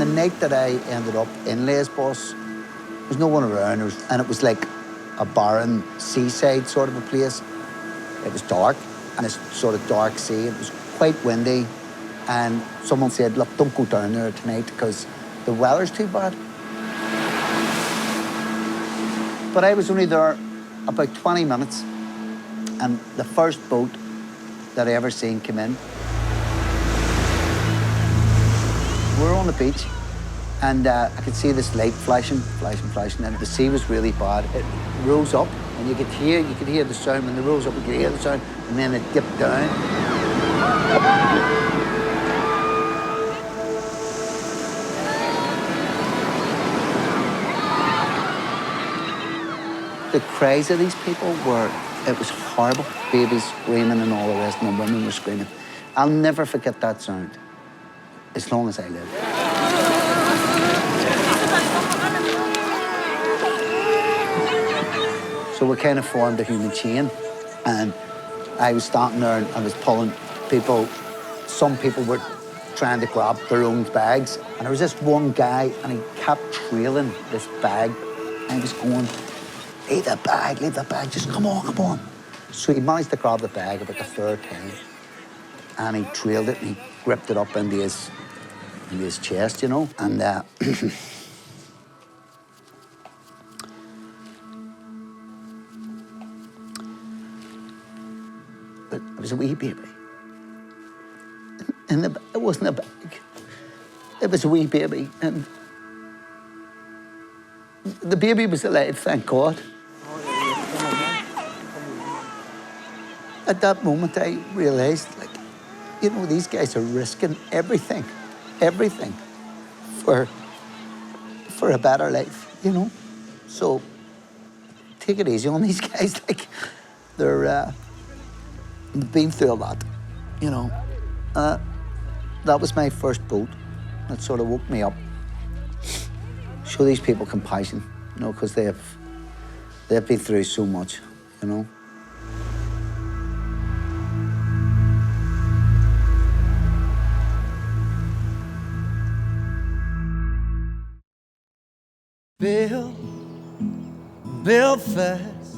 night that I ended up in Lesbos, there's no one around, and it was like a barren seaside sort of a place. It was dark, and it's sort of dark sea. It was quite windy, and someone said, look, don't go down there tonight because the weather's too bad. But I was only there about 20 minutes, and the first boat that I ever seen came in. We were on the beach, and I could see this light flashing, and the sea was really bad. It rose up, and you could hear the sound. When it rose up, you could hear the sound, and then it dipped down. The cries of these people it was horrible. Babies screaming and all the rest, and the women were screaming. I'll never forget that sound, as long as I live. So we kind of formed a human chain, and I was standing there and I was pulling people. Some people were trying to grab their own bags, and there was this one guy, and he kept trailing this bag. I was going, leave that bag, just come on. So he managed to grab the bag about the third time, and he trailed it and he gripped it up into his chest, you know, and but it was a wee baby. And it wasn't a bag. It was a wee baby, and the baby was alive, thank God. At that moment, I realised, like, you know, these guys are risking everything for a better life, you know? So take it easy on these guys. Like, they're been through a lot, you know. That was my first boat. That sort of woke me up. Show these people compassion, you know, because they've been through so much, you know. Belfast,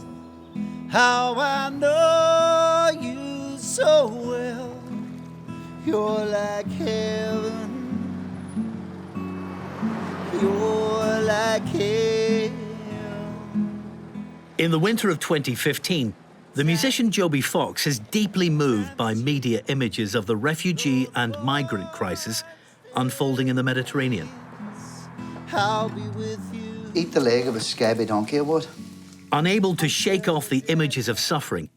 how I know you so well. You're like heaven. You're like hell. In the winter of 2015, the musician Joby Fox is deeply moved by media images of the refugee and migrant crisis unfolding in the Mediterranean. I'll be with you. Eat the leg of a scabby donkey, I would. Unable to shake off the images of suffering,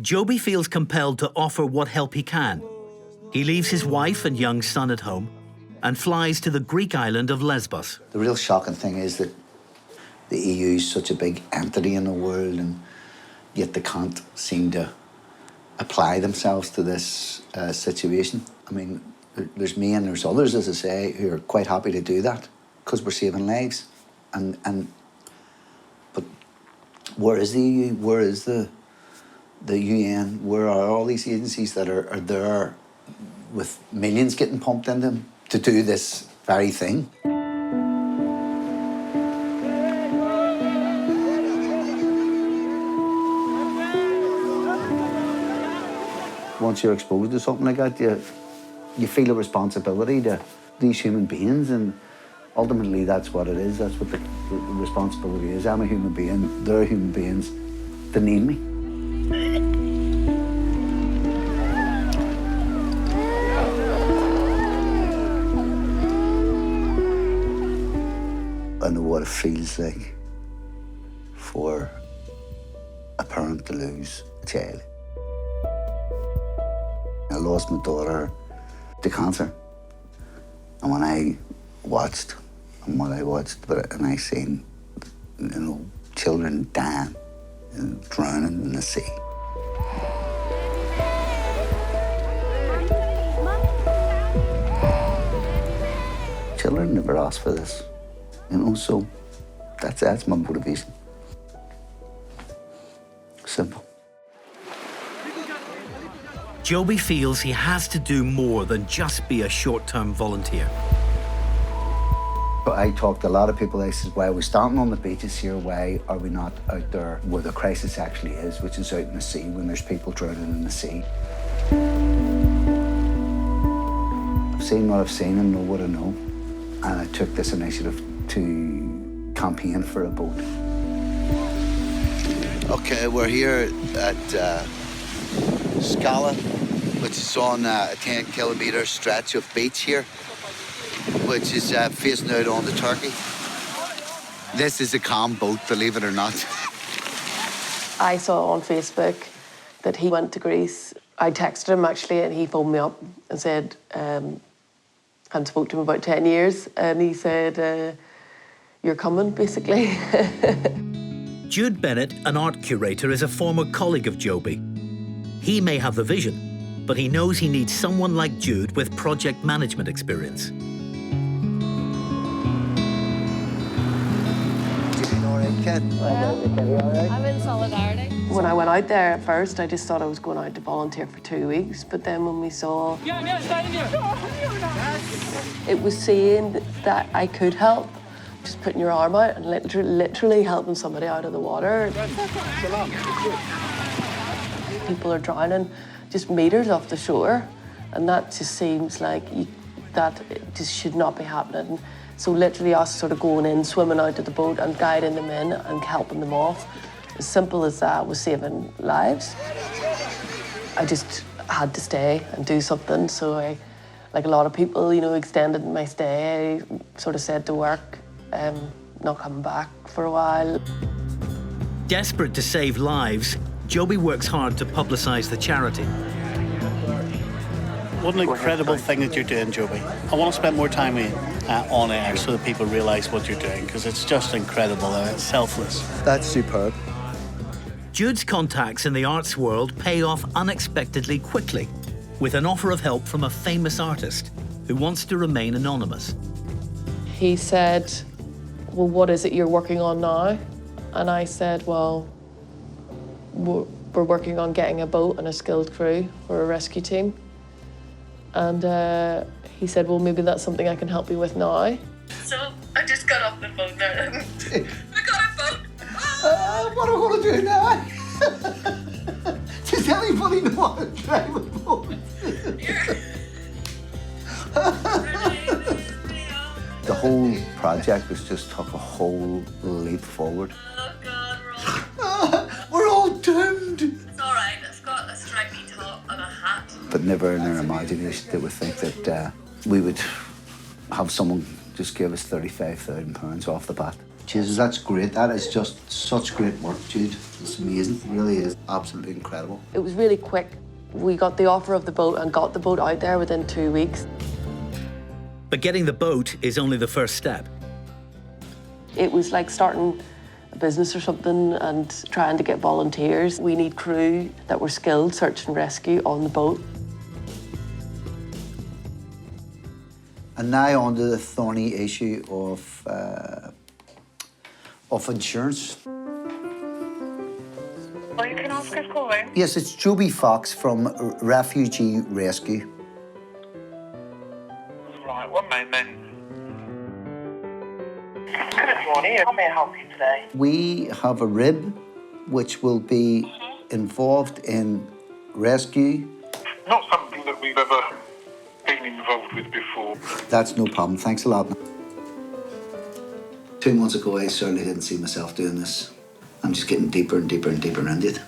Joby feels compelled to offer what help he can. He leaves his wife and young son at home and flies to the Greek island of Lesbos. The real shocking thing is that the EU is such a big entity in the world, and yet they can't seem to apply themselves to this situation. I mean, there's me and there's others, as I say, who are quite happy to do that because we're saving lives. But where is the EU? Where is the UN? Where are all these agencies that are there with millions getting pumped into them to do this very thing? Once you're exposed to something like that, you feel a responsibility to these human beings, and ultimately that's what it is. That's what the responsibility is. I'm a human being, they're human beings. They need me. I know what it feels like for a parent to lose a child. I lost my daughter to cancer. And when I watched, and I seen, you know, children dying and drowning in the sea. Children never asked for this, you know, so that's my motivation. Simple. Joby feels he has to do more than just be a short-term volunteer. But I talked to a lot of people. They said, why are we starting on the beaches here? Why are we not out there where the crisis actually is, which is out in the sea when there's people drowning in the sea? I've seen what I've seen and know what I know. And I took this initiative to campaign for a boat. Okay, we're here at Scala, which is on a 10-kilometre stretch of beach here, which is facing out onto Turkey. This is a calm boat, believe it or not. I saw on Facebook that he went to Greece. I texted him actually, and he phoned me up and said, I hadn't spoken to him about 10 years, and he said, you're coming, basically. Jude Bennett, an art curator, is a former colleague of Joby. He may have the vision, but he knows he needs someone like Jude with project management experience. I'm in solidarity. When I went out there at first, I just thought I was going out to volunteer for 2 weeks. But then when we saw, it was seeing that I could help, just putting your arm out and literally helping somebody out of the water. People are drowning just meters off the shore, and that just seems like that it just should not be happening. So literally us sort of going in, swimming out to the boat and guiding them in and helping them off. As simple as that was saving lives. I just had to stay and do something. So I, like a lot of people, you know, extended my stay. I sort of said to work, not coming back for a while. Desperate to save lives, Joby works hard to publicise the charity. What an incredible thing that you're doing, Joby. I want to spend more time with you on air so that people realise what you're doing, because it's just incredible and it's selfless. That's superb. Jude's contacts in the arts world pay off unexpectedly quickly, with an offer of help from a famous artist who wants to remain anonymous. He said, well, what is it you're working on now? And I said, well, we're working on getting a boat and a skilled crew for a rescue team. And he said, well, maybe that's something I can help you with now. So I just got off the phone there. I got a boat. What am I going to do now? Does anybody know how to drive a boat? The whole project was just took a whole leap forward. Oh, God, We're all doomed. it's all right. It's got a stripy top and a hat. But never in their imagination they would think that we would have someone just give us £35,000 off the bat. Jesus, that's great. That is just such great work, Jude. It's amazing. It really is absolutely incredible. It was really quick. We got the offer of the boat and got the boat out there within 2 weeks. But getting the boat is only the first step. It was like starting a business or something and trying to get volunteers. We need crew that were skilled search and rescue on the boat. And now on to the thorny issue of insurance. Well, you can ask us calling. Yes, it's Joby Fox from Refugee Rescue. Right, one moment. Good morning. How may I help you today? We have a rib which will be involved in rescue. Not something that we've ever been involved with before. That's no problem. Thanks a lot. 2 months ago, I certainly didn't see myself doing this. I'm just getting deeper and deeper and deeper into it.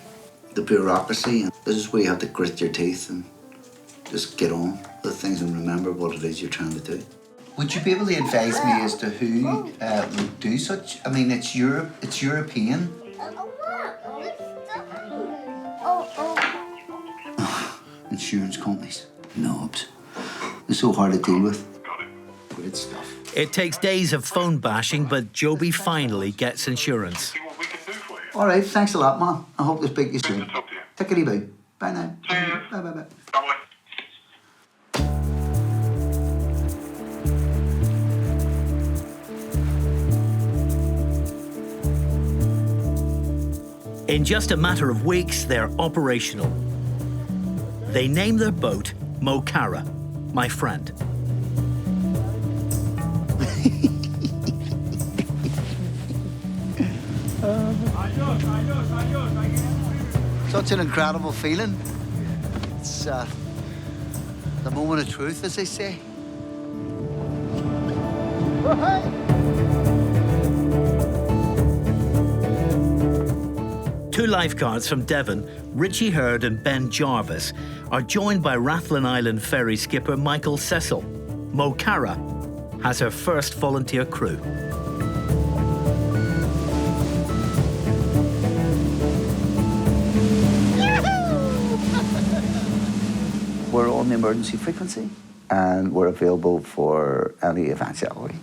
The bureaucracy, and this is where you have to grit your teeth and just get on with things and remember what it is you're trying to do. Would you be able to advise me as to who would do such? I mean, it's Europe, it's European. Insurance companies, knobs. They're so hard to deal with. Great stuff. It takes days of phone bashing, but Joby finally gets insurance. See what we can do for you. All right, thanks a lot, man. I hope to speak to you soon. Good to talk to you. Take it easy. Bye now. Cheers. Bye, bye, bye. Bye-bye. In just a matter of weeks, they're operational. They name their boat Mo Cara, my friend. Such an incredible feeling. It's the moment of truth, as they say. Two lifeguards from Devon, Richie Hurd and Ben Jarvis, are joined by Rathlin Island ferry skipper Michael Cecil. Mo Cara has her first volunteer crew. We're on the emergency frequency and we're available for any eventuality.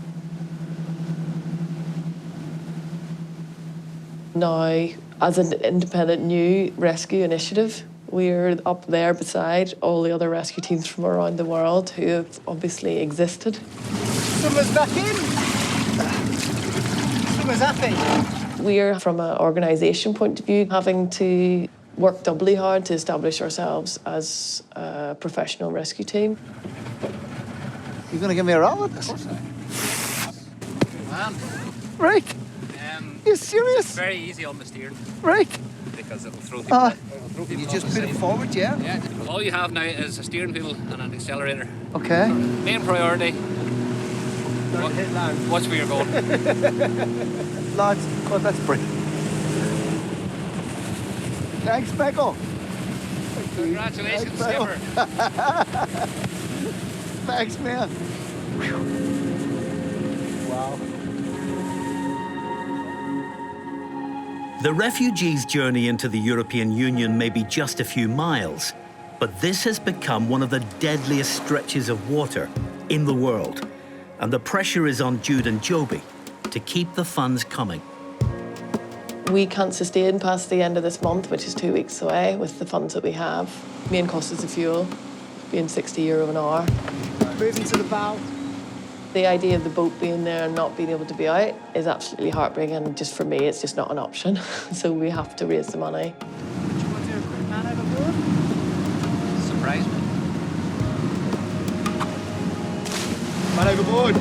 Now, as an independent new rescue initiative, we're up there beside all the other rescue teams from around the world who have obviously existed. Someone's back in. Someone's happy. We're, from an organisation point of view, having to work doubly hard to establish ourselves as a professional rescue team. You gonna give me a roll with this? Man. Right. You serious? It's very easy on the steering. Right. Because it'll throw people. You just put it forward, yeah? Yeah. All you have now is a steering wheel and an accelerator. Okay. Main priority. Watch where you're going. Lads, God, that's brilliant. Thanks, Michael. Congratulations, Thanks, skipper. Thanks, man. Wow. The refugees' journey into the European Union may be just a few miles, but this has become one of the deadliest stretches of water in the world. And the pressure is on Jude and Joby to keep the funds coming. We can't sustain past the end of this month, which is 2 weeks away, with the funds that we have. Main cost is the fuel, being €60 an hour. Moving to the bow. The idea of the boat being there and not being able to be out is absolutely heartbreaking. And just for me, it's just not an option. So we have to raise the money. Do you want to do a quick man overboard? Surprise me. Man overboard.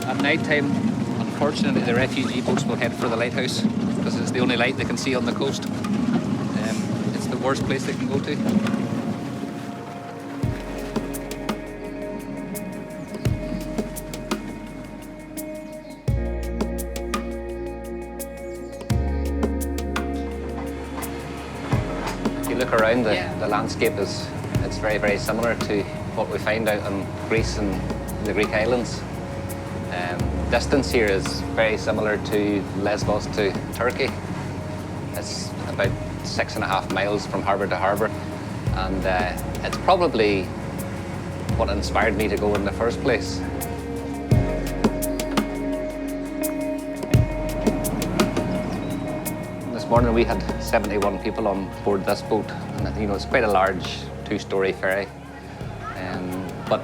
At night time, unfortunately, the refugee boats will head for the lighthouse because it's the only light they can see on the coast. It's the worst place they can go to. If you look around, the landscape it's very, very similar to what we find out in Greece and the Greek islands. Distance here is very similar to Lesbos to Turkey. It's about 6.5 miles from harbour to harbour, and it's probably what inspired me to go in the first place. This morning we had 71 people on board this boat, and you know it's quite a large two-storey ferry. But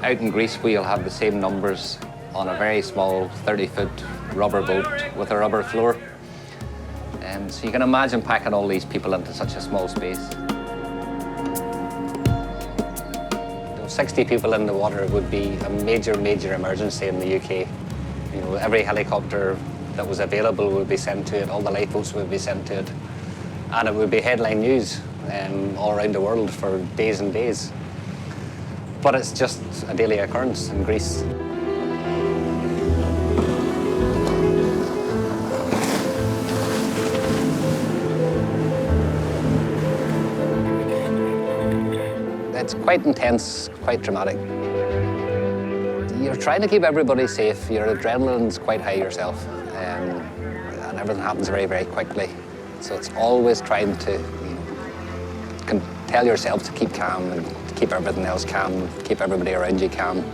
out in Greece we'll have the same numbers on a very small 30-foot rubber boat with a rubber floor. So you can imagine packing all these people into such a small space. 60 people in the water would be a major, major emergency in the UK. You know, every helicopter that was available would be sent to it, all the lifeboats would be sent to it, and it would be headline news all around the world for days and days. But it's just a daily occurrence in Greece. It's quite intense, quite dramatic. You're trying to keep everybody safe. Your adrenaline's quite high yourself, and everything happens very, very quickly. So it's always trying to tell yourself to keep calm and to keep everything else calm, keep everybody around you calm.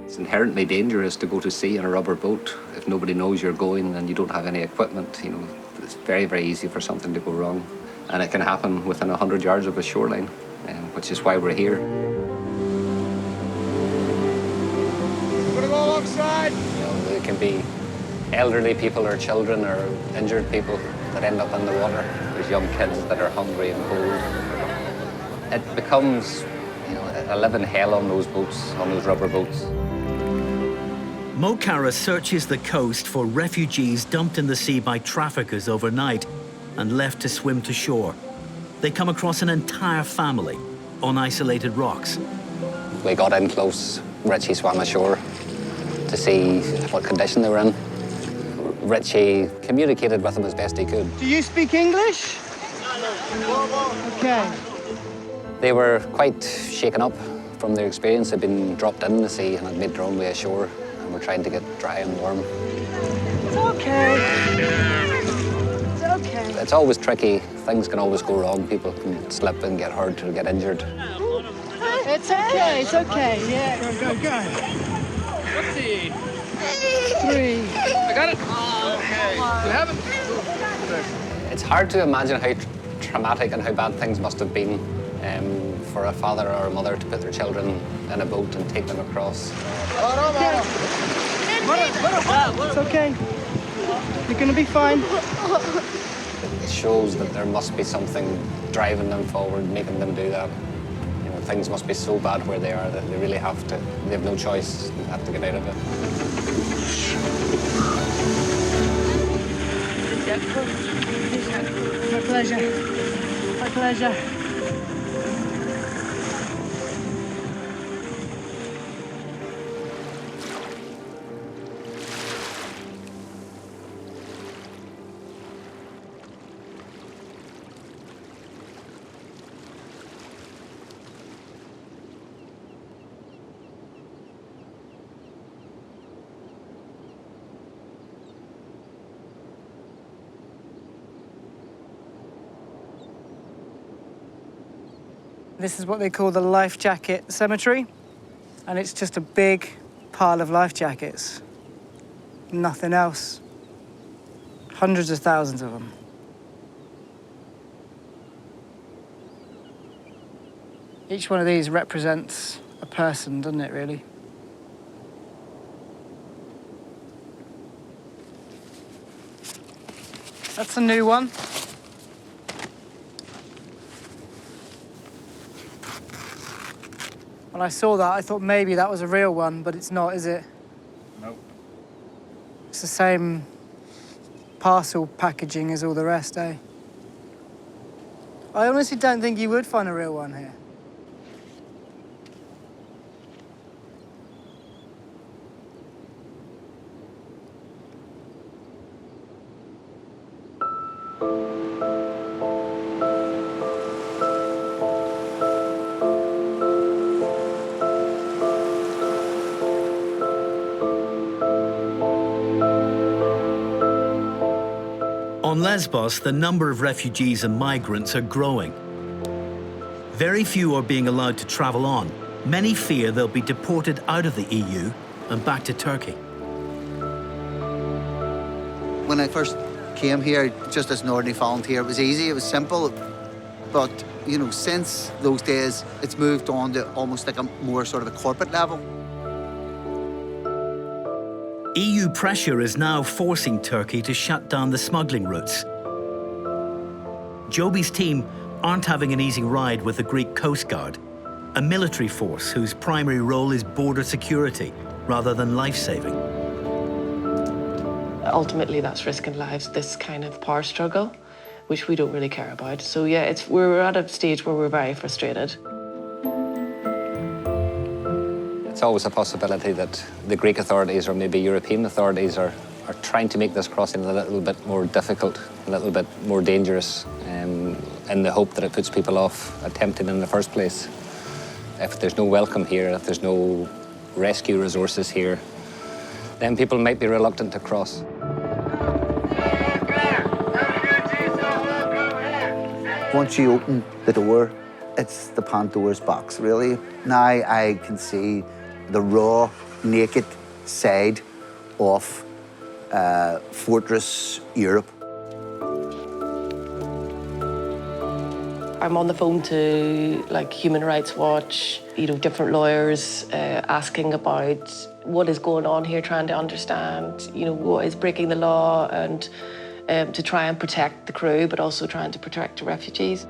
It's inherently dangerous to go to sea in a rubber boat. If nobody knows you're going and you don't have any equipment, it's very, very easy for something to go wrong. And it can happen within 100 yards of a shoreline, which is why we're here. We're gonna go alongside. There can be elderly people or children or injured people that end up in the water. There's young kids that are hungry and cold. It becomes, a living hell on those boats, on those rubber boats. Mo Cara searches the coast for refugees dumped in the sea by traffickers overnight and left to swim to shore. They come across an entire family on isolated rocks. We got in close. Richie swam ashore to see what condition they were in. Richie communicated with them as best he could. Do you speak English? Okay. They were quite shaken up from their experience. They'd been dropped in the sea and had made their own way ashore and were trying to get dry and warm. It's okay. It's okay. It's always tricky. Things can always go wrong. People can slip and get hurt or get injured. It's okay. It's okay. Yeah. Go, go, go. Whoopsie. 3. I got it. Okay. You have it. It's hard to imagine how traumatic and how bad things must have been for a father or a mother to put their children in a boat and take them across. It's okay. You're gonna be fine. It shows that there must be something driving them forward, making them do that. You know, things must be so bad where they are that they really have to. They have no choice. They have to get out of it. My pleasure. My pleasure. This is what they call the life jacket cemetery, and it's just a big pile of life jackets. Nothing else. Hundreds of thousands of them. Each one of these represents a person, doesn't it, really? That's a new one. When I saw that, I thought maybe that was a real one, but it's not, is it? Nope. It's the same parcel packaging as all the rest, eh? I honestly don't think you would find a real one here. On Lesbos, the number of refugees and migrants are growing. Very few are being allowed to travel on. Many fear they'll be deported out of the EU and back to Turkey. When I first came here, just as an ordinary volunteer, it was easy, it was simple. But, you know, since those days, it's moved on to almost like a more sort of a corporate level. EU pressure is now forcing Turkey to shut down the smuggling routes. Joby's team aren't having an easy ride with the Greek Coast Guard, a military force whose primary role is border security rather than life-saving. Ultimately, that's risking lives, this kind of power struggle, which we don't really care about. So yeah, we're at a stage where we're very frustrated. It's always a possibility that the Greek authorities or maybe European authorities are trying to make this crossing a little bit more difficult, a little bit more dangerous, in the hope that it puts people off attempting in the first place. If there's no welcome here, if there's no rescue resources here, then people might be reluctant to cross. Once you open the door, it's the Pandora's box, really. Now I can see the raw, naked side of Fortress Europe. I'm on the phone to like Human Rights Watch, different lawyers asking about what is going on here, trying to understand, what is breaking the law, and to try and protect the crew, but also trying to protect the refugees.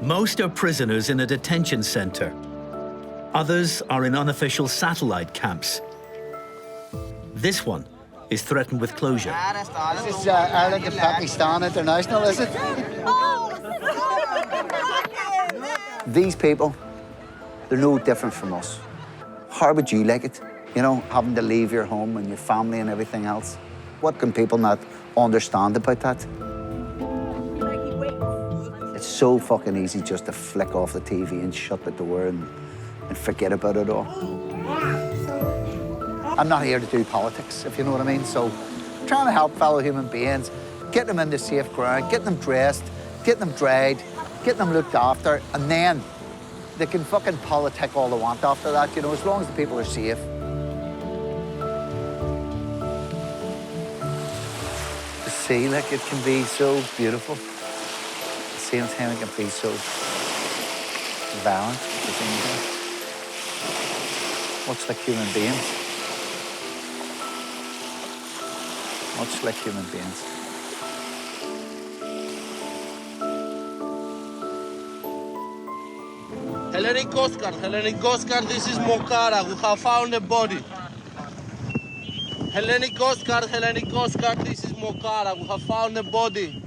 Most are prisoners in a detention center. Others are in unofficial satellite camps. This one is threatened with closure. This is Ireland and Pakistan International, is it? These people, they're no different from us. How would you like it? You know, having to leave your home and your family and everything else. What can people not understand about that? It's so fucking easy just to flick off the TV and shut the door and forget about it all. I'm not here to do politics, if you know what I mean. So, trying to help fellow human beings, get them into safe ground, get them dressed, get them dried, get them looked after, and then they can fucking politic all they want after that, you know, as long as the people are safe. The sea, like, it can be so beautiful. At the same time, it can be so violent at the same time. Much like human beings. Much like human beings. Hellenic Coast Guard, this is Mokara. We have found a body. Hellenic Coast Guard, this is Mokara. We have found a body.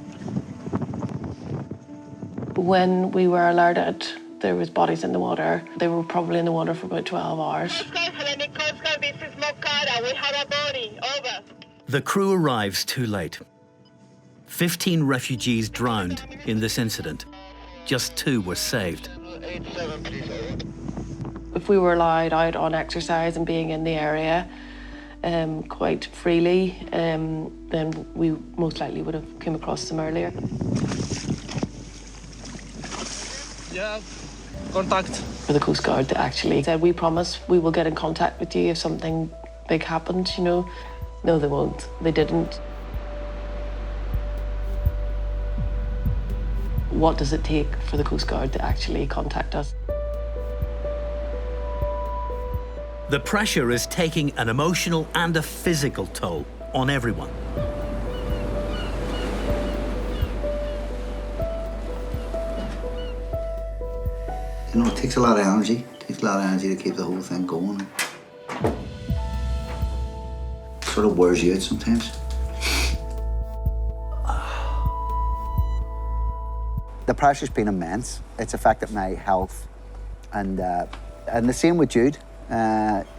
When we were alerted, there was bodies in the water. They were probably in the water for about 12 hours. Hellenic Coast Guard, this is Mokara. We have a body. Over. The crew arrives too late. 15 refugees drowned in this incident. Just 2 were saved. If we were allowed out on exercise and being in the area quite freely, then we most likely would have come across them earlier. Yeah, contact. For the Coast Guard, they actually said, we promise we will get in contact with you if something big happens, you know. No, they won't. They didn't. What does it take for the Coast Guard to actually contact us? The pressure is taking an emotional and a physical toll on everyone. You know, it takes a lot of energy. It takes a lot of energy to keep the whole thing going. It sort of wears you out sometimes. The pressure's been immense. It's affected my health. And the same with Jude.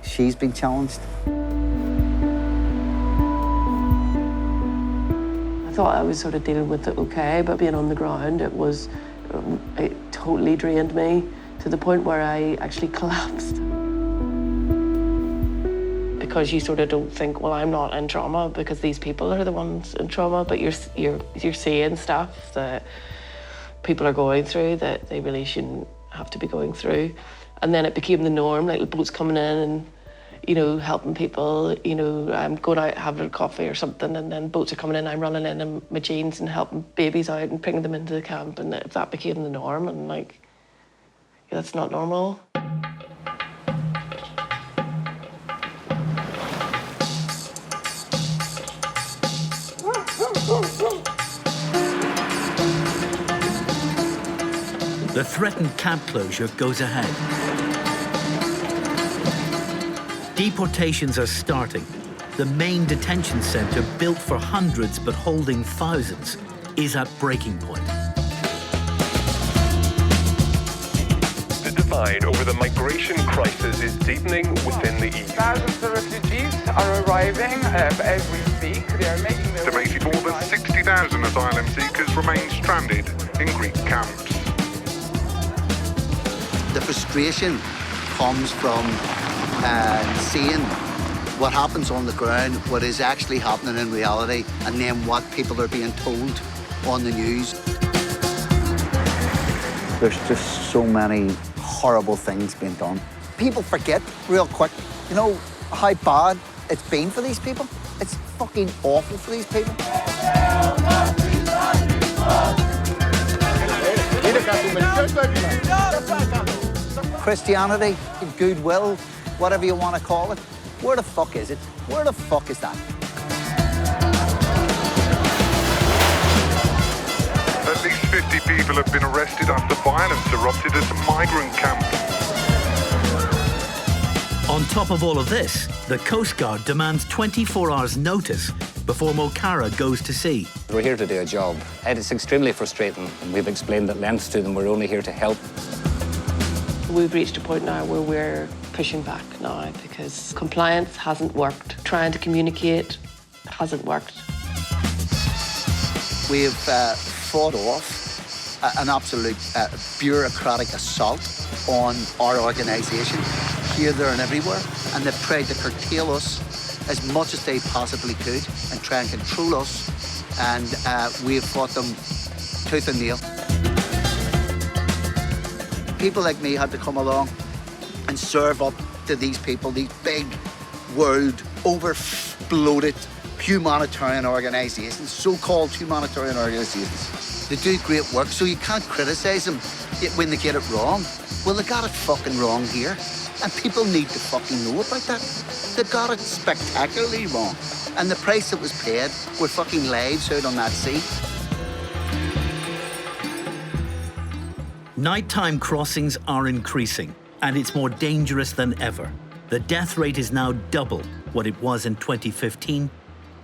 She's been challenged. I thought I was sort of dealing with it okay, but being on the ground, it totally drained me to the point where I actually collapsed. Because you sort of don't think, well, I'm not in trauma because these people are the ones in trauma, but you're seeing stuff that people are going through that they really shouldn't have to be going through. And then it became the norm, like the boats coming in and, you know, helping people, you know, I'm going out having a coffee or something, and then boats are coming in, I'm running in my jeans and helping babies out and bringing them into the camp, and that became the norm, and like, yeah, that's not normal. The threatened camp closure goes ahead. Deportations are starting. The main detention centre, built for hundreds but holding thousands, is at breaking point. The divide over the migration crisis is deepening within the EU. Thousands of refugees are arriving as we speak. They are making their way. Estimated more than 60,000 asylum seekers remain stranded in Greek camps. The frustration comes from seeing what happens on the ground, what is actually happening in reality, and then what people are being told on the news. There's just so many horrible things being done. People forget real quick, you know, how bad it's been for these people. It's fucking awful for these people. Christianity, goodwill, whatever you want to call it. Where the fuck is it? Where the fuck is that? At least 50 people have been arrested after violence erupted at a migrant camp. On top of all of this, the Coast Guard demands 24 hours notice before Mokara goes to sea. We're here to do a job. And it's extremely frustrating. And we've explained at length to them we're only here to help. We've reached a point now where we're pushing back now because compliance hasn't worked. Trying to communicate hasn't worked. We've fought off an absolute bureaucratic assault on our organisation, here, there and everywhere, and they've tried to curtail us as much as they possibly could and try and control us, and we've fought them tooth and nail. People like me had to come along and serve up to these people, these big world overbloated humanitarian organisations, so-called humanitarian organisations. They do great work, so you can't criticise them when they get it wrong. Well, they got it fucking wrong here, and people need to fucking know about that. They got it spectacularly wrong, and the price that was paid were fucking lives out on that sea. Nighttime crossings are increasing, and it's more dangerous than ever. The death rate is now double what it was in 2015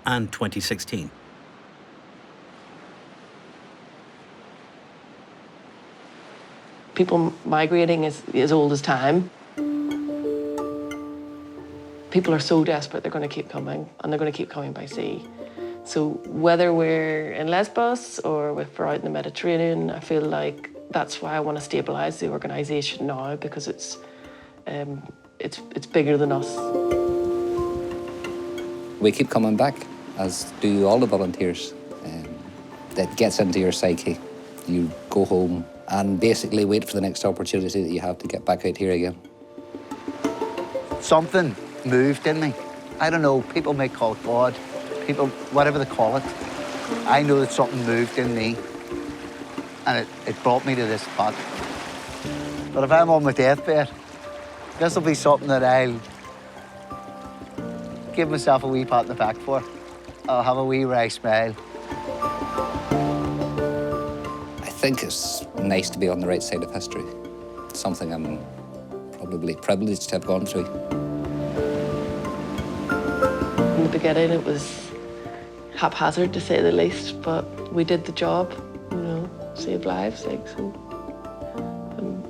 and 2016. People migrating is as old as time. People are so desperate, they're going to keep coming, and they're going to keep coming by sea. So whether we're in Lesbos or if we're out in the Mediterranean, I feel like that's why I want to stabilise the organisation now, because it's bigger than us. We keep coming back, as do all the volunteers. That gets into your psyche. You go home and basically wait for the next opportunity that you have to get back out here again. Something moved in me. I don't know, people may call it God, people, whatever they call it. I know that something moved in me, and it brought me to this spot. But if I'm on my deathbed, this will be something that I'll give myself a wee pat in the back for. I'll have a wee wry smile. I think it's nice to be on the right side of history. It's something I'm probably privileged to have gone through. In the beginning, it was haphazard, to say the least, but we did the job, you know, saved lives, like, so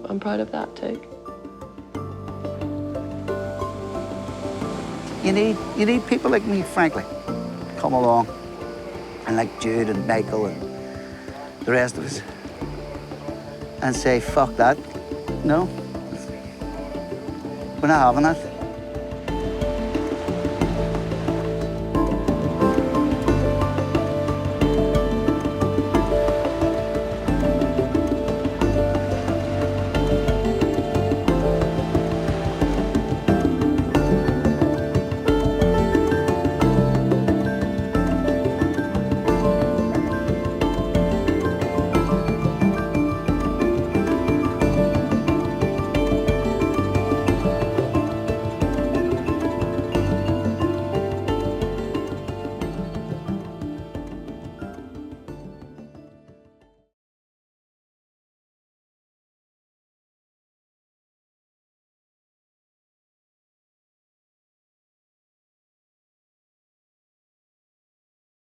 I'm proud of that too. You need people like me, frankly, come along, and like Jude and Michael and the rest of us, and say, fuck that. No, we're not having it.